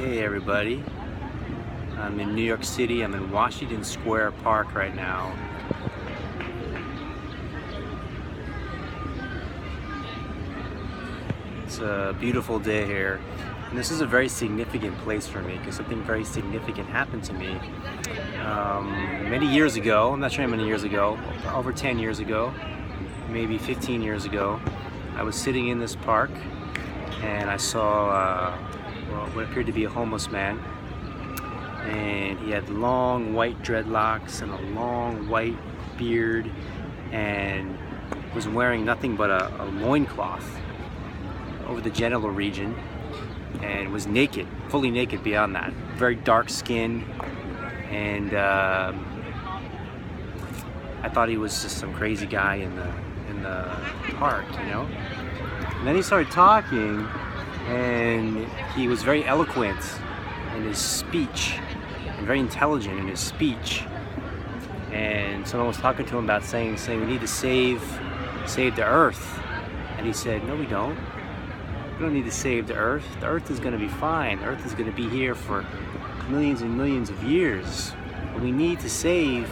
Hey everybody, I'm in New York City. I'm in Washington Square Park right now. It's a beautiful day here, and this is a very significant place for me because something very significant happened to me many years ago. I'm not sure how many years ago, over 10 years ago, maybe 15 years ago. I was sitting in this park and I saw what appeared to be a homeless man, and he had long white dreadlocks and a long white beard and was wearing nothing but a loincloth over the genital region and was naked, fully naked beyond that. Very dark skin, and I thought he was just some crazy guy in the park, you know? And then he started talking, and he was very eloquent in his speech and very intelligent in his speech. And someone was talking to him about saying we need to save the earth. And he said, no, we don't. We don't need to save the earth. The earth is going to be fine. The earth is going to be here for millions and millions of years. What we need to save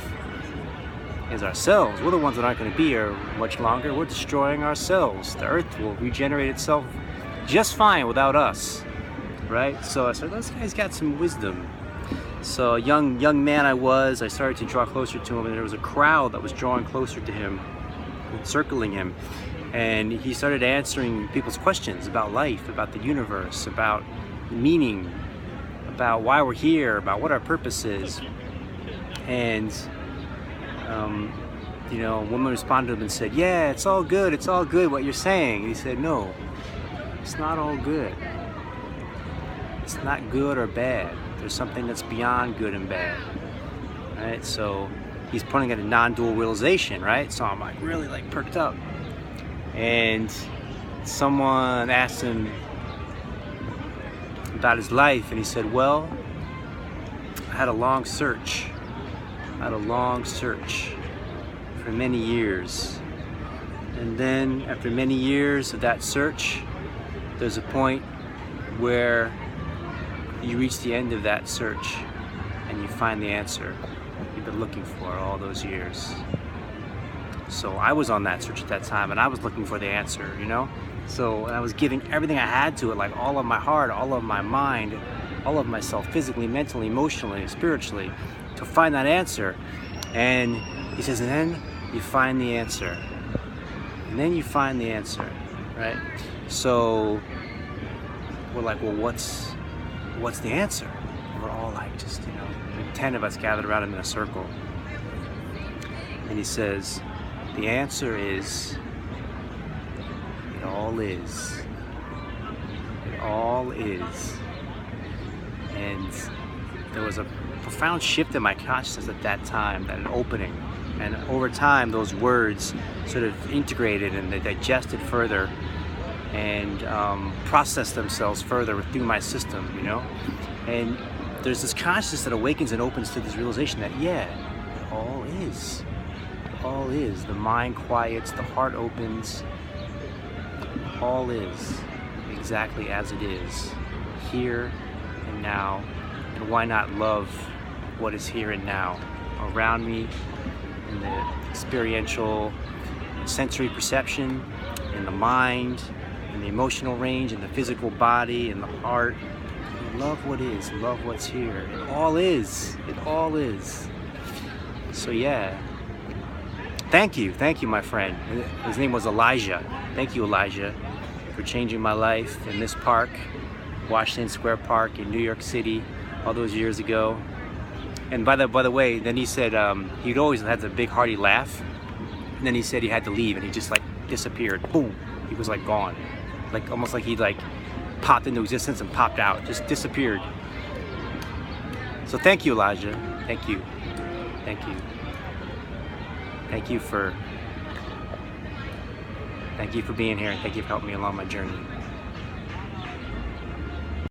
is ourselves. We're the ones that aren't going to be here much longer. We're destroying ourselves. The earth will regenerate itself just fine without us, right? So I said, this guy's got some wisdom. So young man I started to draw closer to him, and there was a crowd that was drawing closer to him, circling him. And he started answering people's questions about life, about the universe, about meaning, about why we're here, about what our purpose is. And you know, a woman responded to him and said, yeah, it's all good what you're saying. And he said, no, it's not all good. It's not good or bad. There's something that's beyond good and bad, right? So he's pointing at a non-dual realization, right? So I'm like really like perked up. And someone asked him about his life, and he said, well, I had a long search for many years. And then after many years of that search, there's a point where you reach the end of that search and you find the answer you've been looking for all those years. So I was on that search at that time, and I was looking for the answer, you know? So I was giving everything I had to it, like all of my heart, all of my mind, all of myself, physically, mentally, emotionally, spiritually, to find that answer. And he says, and then you find the answer. And then you find the answer, right? So we're like, well, what's the answer? And we're all like, just, you know, 10 of us gathered around him in a circle. And he says, the answer is, it all is. It all is. And there was a profound shift in my consciousness at that time, that an opening. And over time, those words sort of integrated and they digested further and processed themselves further through my system, you know? And there's this consciousness that awakens and opens to this realization that, yeah, it all is. It all is. The mind quiets, the heart opens. All is exactly as it is, here and now. And why not love what is here and now around me, in the experiential sensory perception, in the mind, in the emotional range, in the physical body, in the heart. Love what is, love what's here. It all is. It all is. So yeah. Thank you, my friend. His name was Elijah. Thank you, Elijah, for changing my life in this park, Washington Square Park in New York City, all those years ago. And by the way, then he said he'd always had a big hearty laugh, and then he said he had to leave, and he just like disappeared. Boom, he was like gone, like almost like he'd like popped into existence and popped out, just disappeared. So thank you, Elijah. Thank you. Thank you. Thank you for being here, and thank you for helping me along my journey.